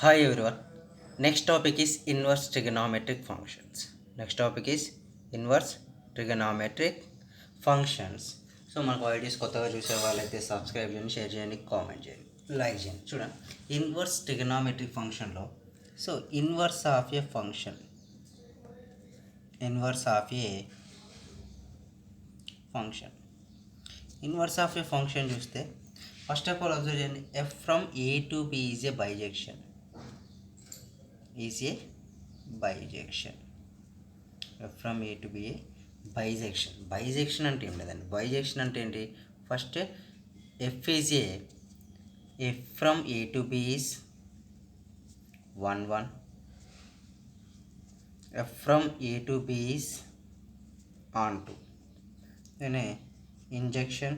Hi everyone. Next topic is inverse trigonometric functions. Next topic is inverse trigonometric functions. So మనకు ideas కొత్తగా చూసే వాళ్ళైతే subscribe చేయండి, share చేయండి, కామెంట్ చేయండి, లైక్ చేయండి. చూడండి, ఇన్వర్స్ ట్రిగనామెట్రిక్ ఫంక్షన్లో so inverse of A function inverse of A function inverse of A function చూస్తే ఫస్ట్ ఆఫ్ ఆల్ అబ్జర్వ్ చేయండి. F from a to b is a bisection is a bijection. F from A to B a bijection. Bijection అంటే ఏం లేదండి. bijection అంటే ఏంటి? First F is a F from A to B is 1 1. F from A to B is on 2. Then injection,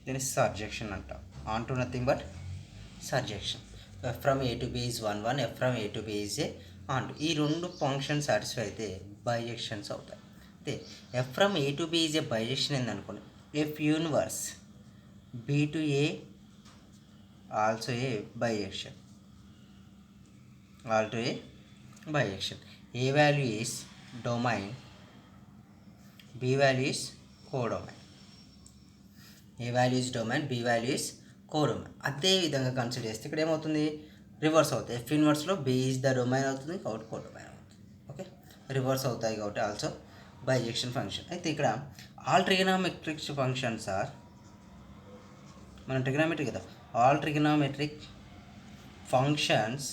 then surjection అంట. On to nothing but surjection. F from A to B is 1 1, F from A to B is a on 2. ఈ రెండు function satisfy అయితే bijections అవుతాయి. అయితే f from a to b is a bijection ఏందనుకోండి. F inverse b to a also a bijection. All to a bijection. A value is domain, b value is codomain. A value is domain, b value is codomain. అదే విధంగా consider చేస్తే ఇక్కడ ఏమవుతుంది, reverse అవుతాయి. F ఇన్వర్స్లో b is the domain అవుతుంది కాబట్టి codomain అవుతుంది. ఓకే, రివర్స్ అవుతాయి కాబట్టి ఆల్సో బైజెక్షన్ ఫంక్షన్. అయితే ఇక్కడ ఆల్ ట్రిగనామెట్రిక్ ఫంక్షన్స్ ఆర్, మనం ట్రిగనామెట్రిక్ కదా, all trigonometric functions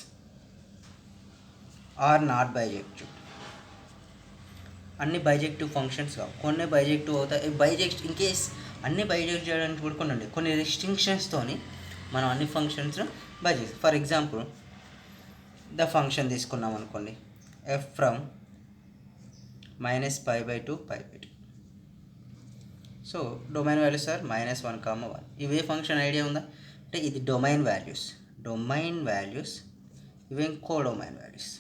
are not bijective. అన్ని బైజెక్టివ్ ఫంక్షన్స్ కావు, కొన్ని బైజెక్టివ్ అవుతాయి. బైజెక్ట్ ఇన్ కేస్ అన్ని బైజెక్ట్ చేయడానికి కూడా కొన్ని రెస్ట్రిక్షన్స్తోని మనం అన్ని functions biject. For example the function తీసుకున్నాం అనుకోండి, f from -π/2 π/2. So domain values are -1, 1. ఇవే ఫంక్షన్ ఐడియా ఉందా అంటే ఇది డొమైన్ వాల్యూస్ ఇవేం కోడొమైన్ వాల్యూస్.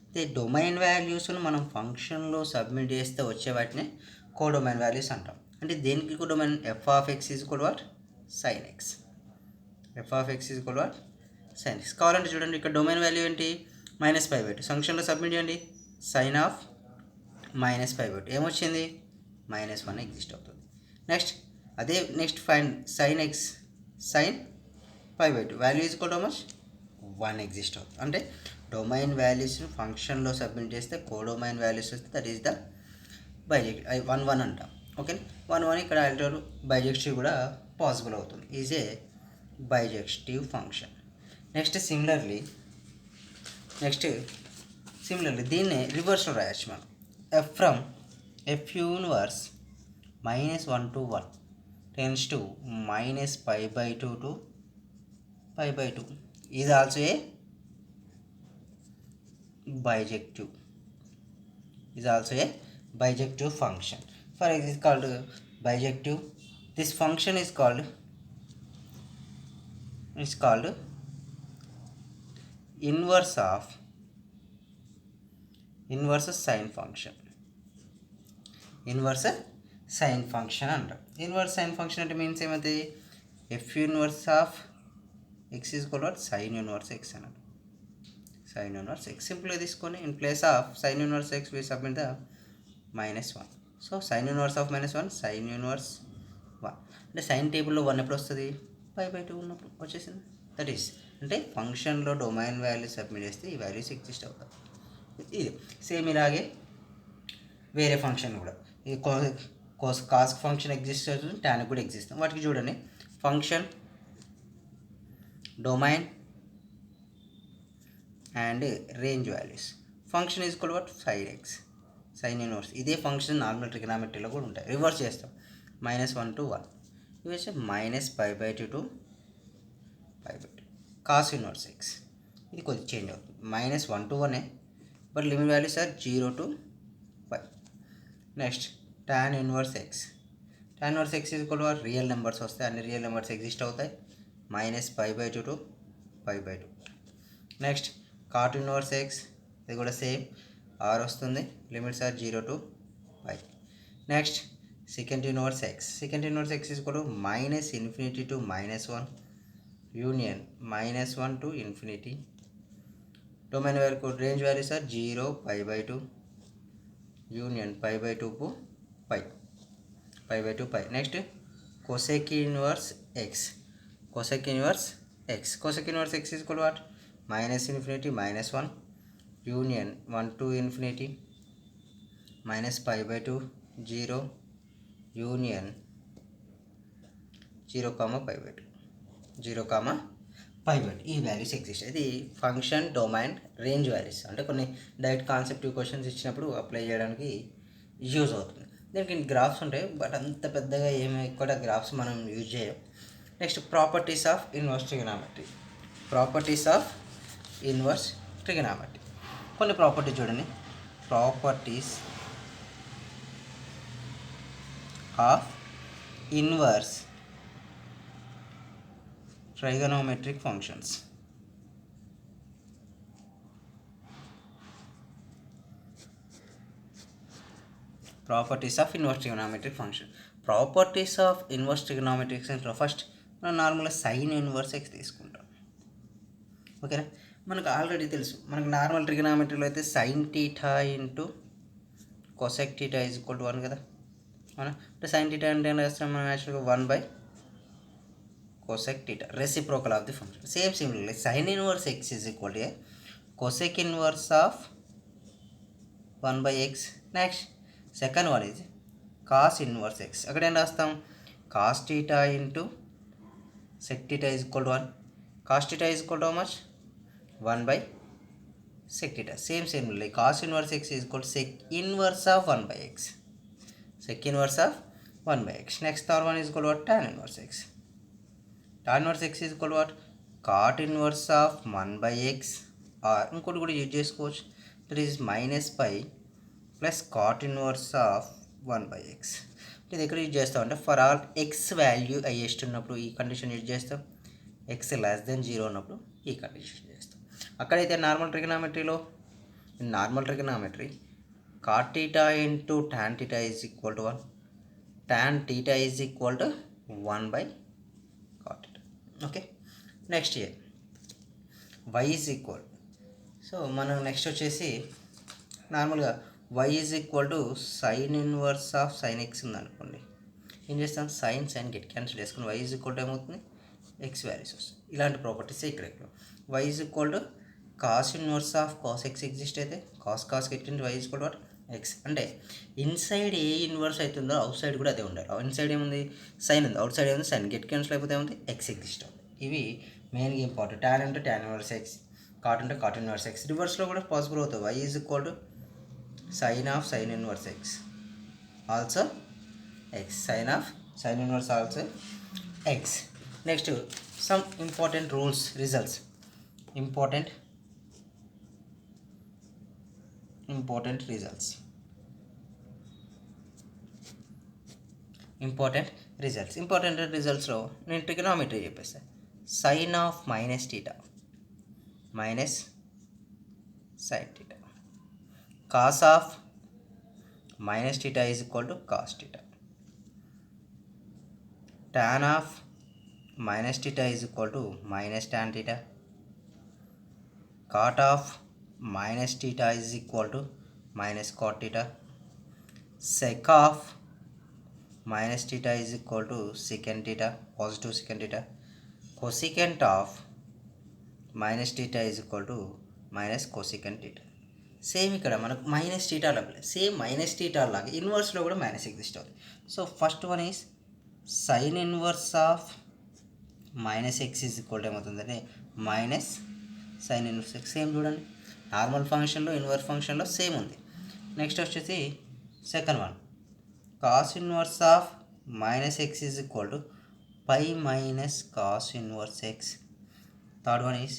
అయితే డొమైన్ వాల్యూస్ను మనం ఫంక్షన్లో సబ్మిట్ చేస్తే వచ్చే వాటిని కోడొమైన్ వాల్యూస్ అంటాం. అంటే దేనికి codomain? F of x is equal what sign X. F of x is equal what sign X. కావాలంటే చూడండి, ఇక్కడ డొమైన్ వాల్యూ ఏంటి? -π/2. ఫంక్షన్లో సబ్మిట్ చేయండి, సైన్ ఆఫ్ -π/2 ఏమొచ్చింది? -1 ఎగ్జిస్ట్ అవుతుంది. Next find sine x, sine π/2 value is equal to much 1 exist అవుతుంది. అంటే డొమైన్ వాల్యూస్ని ఫంక్షన్లో సబ్మిట్ చేస్తే కోడొమైన్ వాల్యూస్ వస్తే దట్ ఈస్ ద బైజెక్ట్. 1 1 అంటాం. ఓకే, 1 1 ఇక్కడ ఆల్టర్ బైజెక్టివ్ కూడా పాసిబుల్ అవుతుంది. Is a bijective function. Next similarly దీన్ని రివర్స్లో రాయొచ్చు మనం. F from f inverse -1 to 1 tends to -π/2 to π/2 is also a bijective. Function. For example, is called bijective. This function is called inverse sine function. Inverse sine function అంటారు. Inverse sine function అంటే means ఏమైతే f inverse of x is equal to sine inverse x అన్నట్టు. sin inverse x సింపుల్గా తీసుకొని in place of sin inverse x we submit the -1. So sin inverse of -1 sin inverse 1 అంటే sign టేబుల్లో 1 ఎప్పుడు వస్తుంది? π/2 ఉన్నప్పుడు వచ్చేసింది. దట్ ఈస్ అంటే ఫంక్షన్లో డొమైన్ వాల్యూ సబ్మిట్ చేస్తే ఈ వాల్యూస్ ఎగ్జిస్ట్ అవుతాయి. ఇది సేమ్ ఇలాగే వేరే ఫంక్షన్ కూడా, ఇది కాస్ ఫంక్షన్ ఎగ్జిస్ట్ అవుతుంది, టాన్ కూడా ఎగ్జిస్ట్ అవుతుంది. వాటికి చూడండి, function domain and range values. Function is equal to sine x, sine inverse. ఇదే ఫంక్షన్ నార్మల్ ట్రిగనామెట్రీలో కూడా ఉంటాయి. రివర్స్ చేస్తాం, -1 to 1 ఇవి వచ్చి -π/2 to π/2. కాస్ ఇన్వర్స్ ఎక్స్ ఇది కొద్దిగా చేంజ్ అవుతుంది, -1 to 1 but limit values are 0 to π. Next tan inverse x. Tan inverse x is equal to real numbers వస్తాయి, అన్ని రియల్ నెంబర్స్ ఎగ్జిస్ట్ అవుతాయి, -π/2 to π/2. Next cot inverse x, ఇది కూడా same are వస్తుంది, limits are 0 to π. Next secant inverse x is equal to -∞ to -1, union -1 to infinity. Domain value range values are 0, pi/2, union pi/2 to pi, pi/2 pi. Next, cosec inverse x. Cosec inverse x. Cosec inverse x is equal to what? -infinity -1, union 1 to infinity, minus pi/2, 0, union 0, pi/2, 0, pi/2. ఈ values exist. ఇది function domain range values. అంటే కొన్ని direct కాన్సెప్టివ్ questions ఇచ్చినప్పుడు apply చేయడానికి use అవుతుంది. దీనికి graphs ఉంటాయి, but అంత పెద్దగా ఏమి కూడా గ్రాఫ్స్ మనం యూజ్ చేయం. Next, properties of inverse trigonometry. Properties of inverse trigonometry. కొన్ని ప్రాపర్టీ చూడండి. Properties of inverse trigonometric functions. Properties of inverse trigonometric function. Properties of inverse trigonometric ఫంక్షన్లో ఫస్ట్ మనం నార్మల్గా సైన్ ఇన్వర్స్ ఎక్స్ తీసుకుంటాం. ఓకేనా? మనకు ఆల్రెడీ తెలుసు, మనకు నార్మల్ ట్రిగోనోమెట్రీలో అయితే sine theta into cosec theta is equal to 1 కదా. అవునా? అంటే సైన్ టీటా అంటే ఏం రాస్తాం మనం యాక్చువల్గా 1 cosec theta, reciprocal of the function. Same similarly, sin inverse x is equal to a cosec inverse of 1/x. Next, second one is cos inverse x. అక్కడ ఏం రాస్తాం? cos theta into sec theta is equal to 1. cos theta is equal to how much? 1/sec theta. Similarly, cos inverse x is equal to sec inverse of 1/x. Sec inverse of 1/x. Next, third one is equal to what? Tan inverse x. Tan inverse x is equal to what? Cot inverse of 1/x, or ఇంకోటి కూడా use చేసుకోవచ్చు. That is -pi plus cot inverse of 1/x. ఇది ఎక్కడ use చేస్తాం అంటే for all X value highest ఉన్నప్పుడు ఈ condition use చేస్తాం, ఎక్స్ <0 ఉన్నప్పుడు ఈ కండిషన్ చేస్తాం. అక్కడైతే normal trigonometry cot theta into tan theta is equal to 1, tan theta is equal to 1/cot theta. Okay. Next here y is equal. So మనం next వచ్చేసి నార్మల్గా y is equal to sine inverse of sine x ఉందనుకోండి. ఏం చేస్తాం? Sine get cancel చేసుకుని y is equal to ఏమవుతుంది? X values వస్తుంది. ఇలాంటి ప్రాపర్టీస్ ఇక్కడ y is equal to cos inverse of cos x exist అయితే cos get y is equal to what? X. అంటే ఇన్సైడ్ ఏ ఇన్వర్స్ అవుతుందో outside కూడా అదే ఉండాలి. ఇన్సైడ్ ఏముంది? సైన్ ఉంది, అవుట్ సైడ్ ఏముంది? సైన్. గెట్ క్యాన్సిల్ అయిపోతే ఏముంది? ఎక్స్ ఎగ్జిస్ట్ అవుతుంది. ఇవి మెయిన్గా ఇంపార్టెంట్. టాన్ అంటే టాన్ ఇన్వర్స్ ఎక్స్, కాట్ అంటే కాట్ ఇన్వర్స్ ఎక్స్. రివర్స్లో కూడా పాసిబుల్ అవుతుంది. y is equal to sine of sine inverse x also x. Sine of sine inverse also x. Next, some important rules, results. Important results. ఇంపార్టెంట్ రిజల్ట్స్లో నేను trigonometry చెప్పేస్తాను. Sine of minus theta minus sine theta, cos of minus theta is equal to cos theta, tan of minus theta is equal to minus tan theta, cot of minus theta is equal to minus cot theta, sec of minus theta is equal to secant theta, positive secant theta, cosecant of minus theta is equal to minus cosecant theta. Same ఇక్కడ మనకు minus theta లాగా, same minus theta లాగా ఇన్వర్స్లో కూడా minus exist అవుతుంది. So first one is sine inverse of minus x is equal to ఏమవుతుందంటే minus sine inverse x. Same చూడండి, normal ఫంక్షన్లో ఇన్వర్స్ ఫంక్షన్లో సేమ్ ఉంది. నెక్స్ట్ వచ్చేసి second one cos inverse of minus x is equal to pi minus cos inverse x. Third one is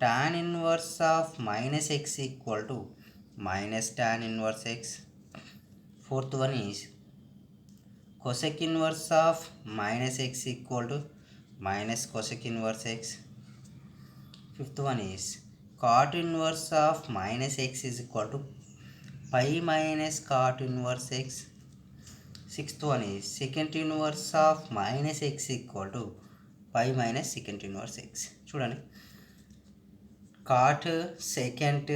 tan inverse of minus x equal to minus tan inverse X. Fourth one is cosec inverse of minus x equal to minus cosec inverse x. Fifth one is cot inverse of minus x is equal to pi minus cot inverse x. Sixth one is secant inverse of minus x equal to pi minus secant inverse x. చూడండి, cot secant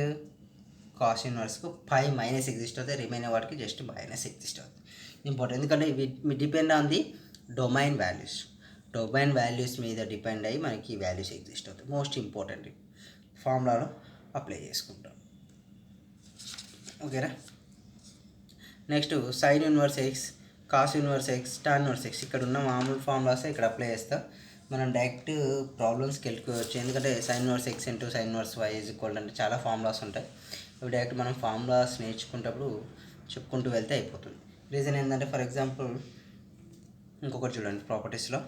cos ఇన్వర్స్కు pi minus exist అవుతుంది, remaining వాటికి just minus exist అవుతుంది. Important, ఎందుకంటే ఇవి depend on the domain values. Domain values మీద depend అయ్యి మనకి వాల్యూస్ ఎగ్జిస్ట్ అవుతాయి. మోస్ట్ ఇంపార్టెంట్ ఫార్ములాలో అప్లై చేసుకుంటాం. ఓకేనా. Next sine inverse x, cos inverse x, tan inverse x. ఇక్కడ ఉన్న మామూలు ఫార్ములాస్ ఇక్కడ అప్లై చేస్తాం. మనం డైరెక్ట్ ప్రాబ్లమ్స్కి వెళ్ళిపోవచ్చు, ఎందుకంటే sine inverse x into sine inverse y is equal అంటే చాలా ఫార్ములాస్ ఉంటాయి. ఇవి డైరెక్ట్ మనం ఫార్ములాస్ నేర్చుకునేటప్పుడు చెప్పుకుంటూ వెళ్తే అయిపోతుంది. రీజన్ ఏంటంటే, ఫర్ ఎగ్జాంపుల్ ఇంకొకటి చూడండి, ప్రాపర్టీస్లో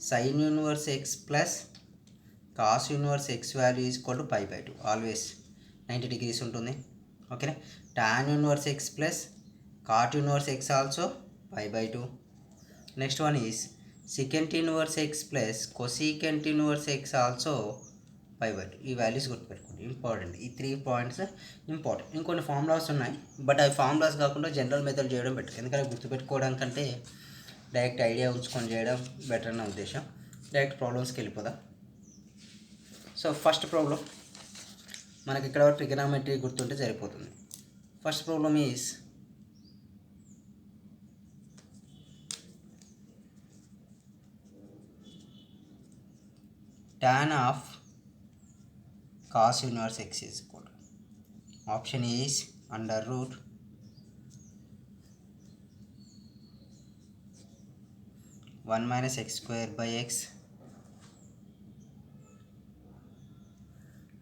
sine inverse x plus cos inverse x value is equal to π/2, always 90 degrees ఉంటుంది. ఓకేనా. Tan inverse x plus cot inverse x also π/2. Next one is secant inverse x plus cosecant inverse x also π/2. ఈ values గుర్తుపెట్టుకోండి, important. ఈ 3 points important. ఇంకొన్ని formulas ఉన్నాయి, but అవి formulas కాకుండా general method చేయడం బెటర్, ఎందుకంటే గుర్తుపెట్టుకోవడం కంటే డైరెక్ట్ ఐడియా ఉంచుకొని చేయడం బెటర్ అన్న ఉద్దేశం. డైరెక్ట్ ప్రాబ్లమ్స్కి వెళ్ళిపోదాం. సో ఫస్ట్ ప్రాబ్లం మనకి ఇక్కడ వరకు ట్రిగనామెట్రీ గుర్తుంటే సరిపోతుంది. First problem is tan of cos inverse x is equal to, option is under root one minus x square by x,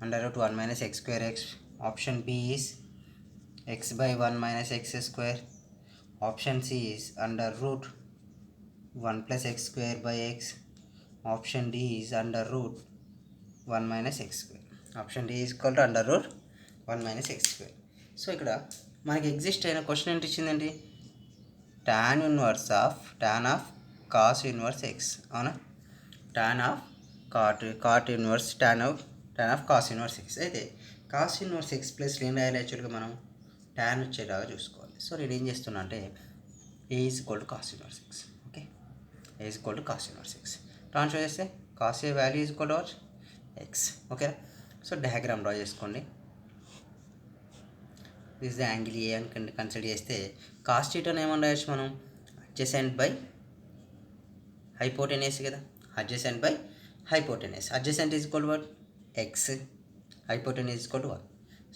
under root 1 minus x square x. Option B is x by 1 minus x square. Option C is under root 1 plus x square by x. Option D is under root 1 minus x square. Option D is equal to under root 1 minus x square. So ఇక్కడ మనకి exist అయిన question ఏంటి ఇచ్చిందండి, tan of cos inverse x. అవునా, tan of cot inverse tan of cos inverse x. అయితే cos inverse x ప్లస్లో ఏం రాయాలి, యాక్చువల్గా మనం tan వచ్చేలాగా చూసుకోవాలి. సో నేను ఏం చేస్తున్నా అంటే a is equal to cos inverse x. Okay, a is equal to cos inverse x transfer చేస్తే cos a value is equal to x. Okay, so diagram draw చేసుకోండి. దిస్ ద యాంగిల్ ఏ అని consider చేస్తే cos థీటాను ఏమని రాయొచ్చు మనం, adjacent by hypotenuse కదా, adjacent by hypotenuse. Adjacent is equal to what, x, hypotenuse is equal to 1.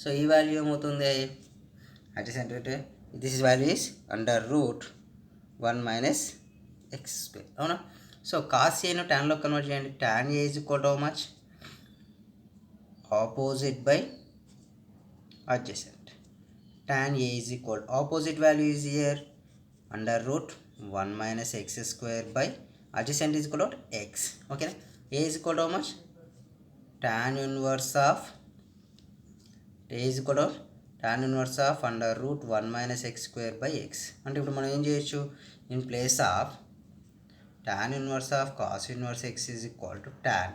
So ఈ value ఏమవుతుంది, అడ్జసెంట్ అంటే this value is under root 1 minus x square. అవునా. సో కాస్ ఏను ట్యాన్లో కన్వర్ట్ చేయండి, tan a is equal to how much, opposite by adjacent. Tan a is equal, opposite value is here under root 1 minus x square by adjacent is equal to x. ఓకేనా. A is equal to how much, tan inverse of a is equal to tan inverse of under root 1 minus x square by X. అంటే ఇప్పుడు మనం ఏం చేయొచ్చు, in place of tan inverse of cos inverse x is equal to tan,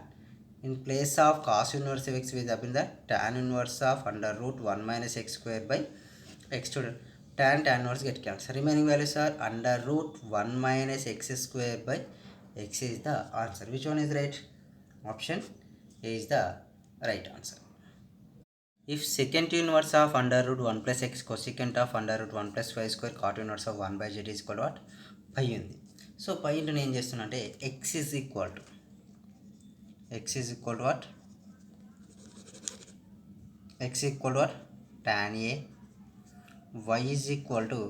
in place of cos inverse x with up in the tan inverse of under root 1 minus x square by x. చూడండి, tan inverse get cancel, remaining values are under root 1 minus x square by x is the answer. Which one is right, option A is the right answer. If secant inverse of under root 1 plus x cosecant of under root 1 plus y square cot inverse of 1 by z is equal to what, పై ఉంది. So pi into నేను ఏం చేస్తున్నా అంటే x is equal to what, x equal to what, tan a, y is equal to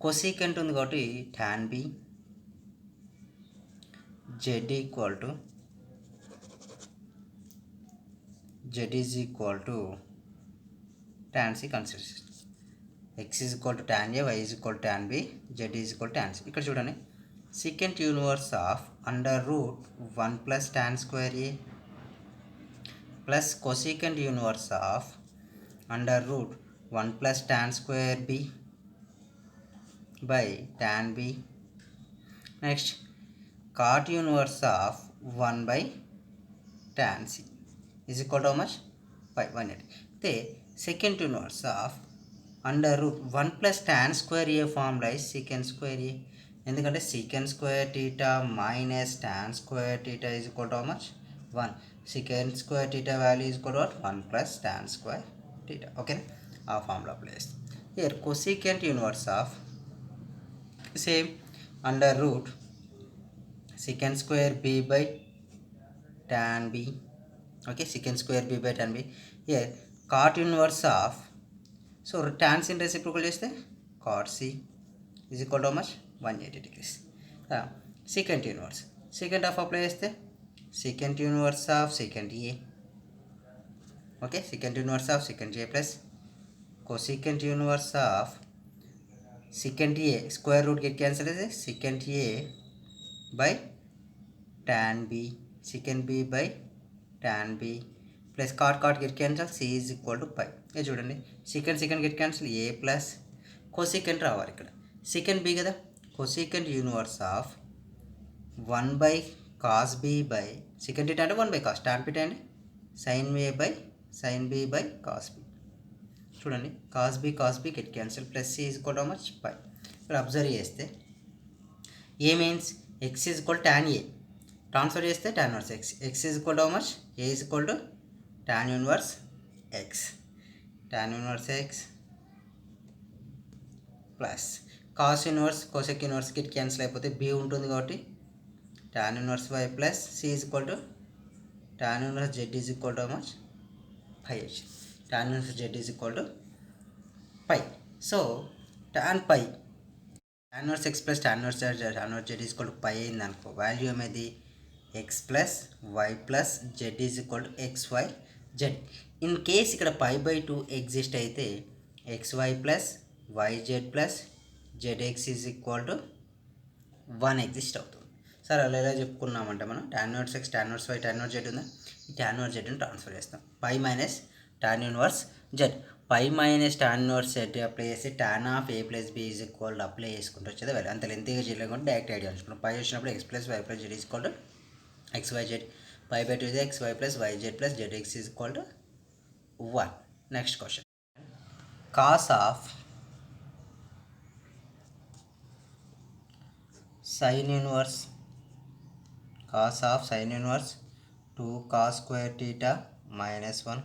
cosecant ఉంది కాబట్టి tan b, z is equal to tan c. Consider x is equal to tan a, y is equal to tan b, z is equal to tan c. ఇక్కడ చూడండి, secant inverse of under root 1 plus tan square a plus cosecant inverse of under root 1 plus tan square b by tan b. నెక్స్ట్ cot inverse of 1 by tan c is equal to how much, 180. అయితే secant inverse of under root 1 plus tan square a formula is secant square a, ఎందుకంటే secant square theta minus tan square theta is equal to how much? 1. Secant square theta value is equal to what? 1 plus tan square theta. Okay, ఆ formula apply చేస్తాం. Here cosecant inverse of same under root secant square b by tan b. Okay, secant square b by tan b. Here cot inverse of, so tan sin reciprocal చేస్తే cot c is equal to how much? 180 degrees. Secant inverse, secant of apply చేస్తే secant inverse of secant a. Okay, secant inverse of secant a plus cosecant inverse of secant a, square root get cancel as secant a by tan b, secant b by tan b plus cot get cancel, c is equal to pi. ఇది చూడండి, secant get cancel, a plus cosecant రావాలి ఇక్కడ, secant b కదా, cosecant inverse of 1 by cos b by secant theta అంటే 1 by cos, tan theta అంటే sin a by sin b by cos b. చూడండి, cos b get cancel plus c is equal to how much? pi. ఇక్కడ observe చేస్తే a means x is equal to tan a, transfer చేస్తే tan inverse x, x is equal to how much? a is equal to tan inverse x, tan inverse x plus cos inverse cosec inverse కి cancel అయిపోతే b ఉంటుంది కాబట్టి tan inverse y plus c is equal to tan inverse z is equal to how much? pi. tan inverse z is equal to pi. So tan pi, tan inverse x plus tan inverse z is equal to pi అయింది అనుకో, value ఏమైంది? x plus y plus z is equal to xy z. In case ఇక్కడ pi by 2 exist అయితే xy plus yz plus zx is equal to 1 exist అవుతుంది. Sir అలా ఎలా చెప్పుకున్నామంటే మనం tan inverse x, tan inverse y, tan inverse z ఉందా, ఈ tan inverse z ని transfer చేస్తాం, pi minus tan inverse z, pi minus tan inverse z apply చేసి tan of a plus b is equal to apply చేసుకుంటూ వచ్చేది value. అంత లెంతీగా చేయలేకుండా direct idea అనుకున్నాం. పై వచ్చినప్పుడు x plus y plus z is equal to xyz, pi by 2 is xy plus yz plus zx is equal to 1. Next question. Cos of sin inverse, cos of sin inverse 2 cos square theta minus 1,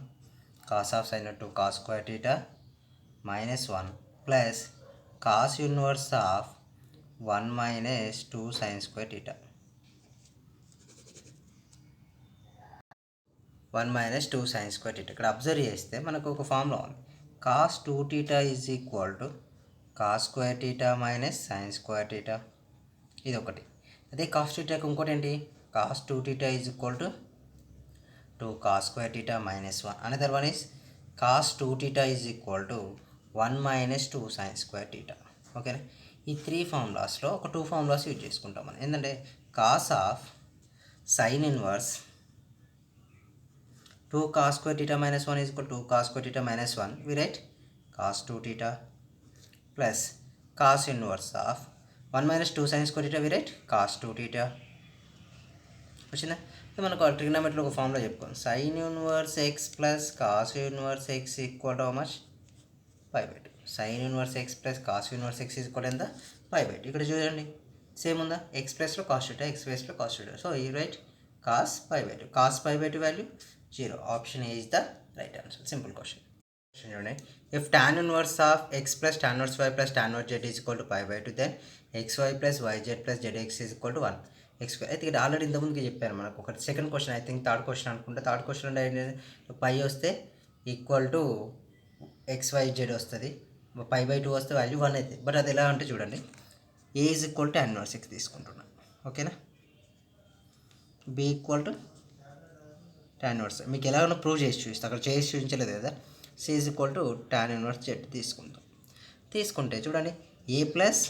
cos of sin 2 cos square theta minus 1 plus cos inverse of 1 minus 2 sin square theta, 1 minus 2 sin square theta. ఇక్కడ observe చేస్తే మనకు ఒక formula ఉంది, cos 2 theta is equal to cos square theta minus sin square theta. ఇది ఒకటి. అదే cos thetaకి ఇంకోటి ఏంటి, cos 2 theta is equal to 2 cos square theta minus 1. Another one is cos 2 theta is equal to 1 minus 2 sin square theta. ఓకేనా, ఈ 3 ఫార్ములాస్లో ఒక 2 formulas use చేసుకుంటాం మనం. ఏంటంటే cos of sin inverse 2 cos square theta minus 1 is equal to 2 cos square theta minus 1. We write cos 2 theta plus cos inverse of 1 minus 2 sin square theta. We write cos 2 theta. వచ్చిందా? మనకు ట్రిగ్నోమెట్రీలో ఒక formula చెప్పుకోండి, sin inverse x plus cos inverse x equal to how much? pi by 2. sin inverse x plus cos inverse x is equal to ఎంత? pi by 2. ఇక్కడ చూడండి same ఉందా, x ప్లస్లో cos theta, x ప్లస్లో cos theta. So ఈ right cos pi by 2. cos pi by 2 value 0. Option A is the right answer. Simple question. If tan inverse of x plus tan inverse y plus tan inverse z is equal to pi by 2, then xy plus yz plus zx is equal to 1. అయితే ఇక్కడ already ఇంతకుముందుకి చెప్పాను మనకు ఒక second question, I think third question అనుకుంటా. Third question పై వస్తే equal to xyz వస్తుంది, పై by 2 వస్తే value 1 అవుతుంది. బట్ అది ఎలా అంటే చూడండి, a is equal to tan inverse x తీసుకుంటున్నాను. ఓకేనా, b equal to tan inverse, మీకు ఎలాగో ప్రూవ్ చేసి చూపిస్తాను, అక్కడ చేసి చూపించలేదు కదా. c is equal to tan inverse z తీసుకుంటాం. తీసుకుంటే చూడండి, a plus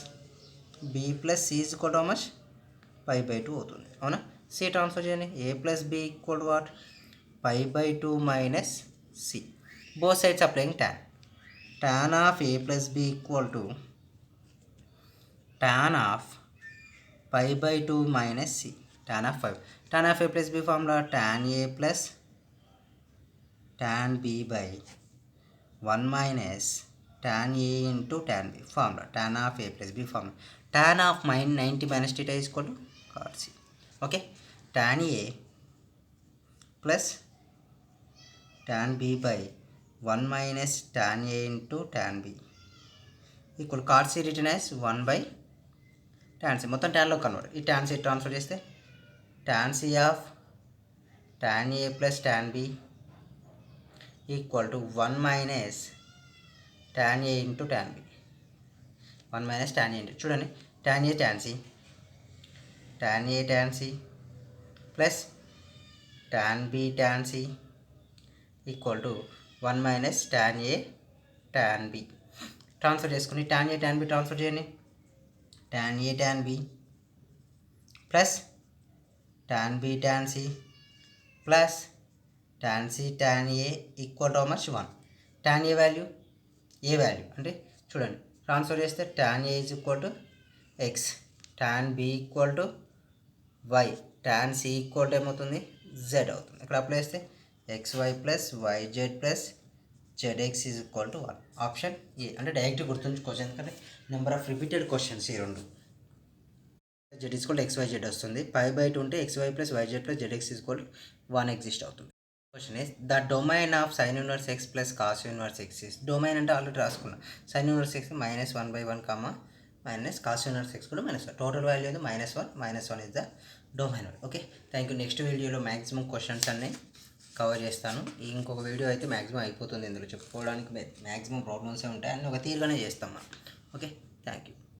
b plus c is equal to how much? Pi by 2 అవుతుంది. అవునా, c ట్రాన్స్ఫర్ చేయండి, a plus b equal to what? Pi by 2 minus c. Both sides applying tan. tan of a plus b equal to tan of pi by 2 minus c. tan of 5. tan of a plus b formula tan a plus tan b by 1 minus tan a into tan b formula. tan of a plus b formula tan of 90 minus theta is equal to cot C. Okay, tan A plus tan B by 1 minus tan A into tan B equal cot C written as 1 by tan C. మొత్తం tan లో convert, ఈ tan C transfer చేస్తే tan C of tan A plus tan B equal to 1 minus tan A into tan B. 1 minus tan A into, చూడండి, tan A tan C, tan A tan C plus tan B tan C equal to 1 minus tan A tan B. Transfer చేసుకుని tan A tan B transfer చేయండి. tan A tan B plus tan B tan C plus tan C tan A equal to how much? 1. tan A value అంటే చూడండి, transfer చేస్తే tan A is equal to x, tan B equal to y, tan C equal to ఏమవుతుంది? z అవుతుంది. ఇక్కడ apply చేస్తే xy plus yz plus zx is equal to 1. Option A. అంటే direct గుర్తుంచుకోవచ్చు, ఎందుకంటే number of repeated questions ఈ రెండు. z is equal to xyz వస్తుంది. π/2 ఉంటే xy plus yz plus zx is equal to 1 exist అవుతుంది. Question is the domain of sin inverse x plus cos inverse x is. Domain అంటే already రాసుకున్నాం. sin inverse x -1/1 comma minus cos inverse x కూడా -1. Total value ఉంది -1 is the domain. Okay, thank you. Next వీడియోలో maximum questions అన్నీ cover చేస్తాను. ఇంకొక video అయితే maximum అయిపోతుంది. ఇందులో చెప్పుకోవడానికి మ్యాక్సిమం ప్రాబ్లమ్సే ఉంటాయి, అన్నీ ఒక తీరుగానే చేస్తాం మనం. Okay, thank you.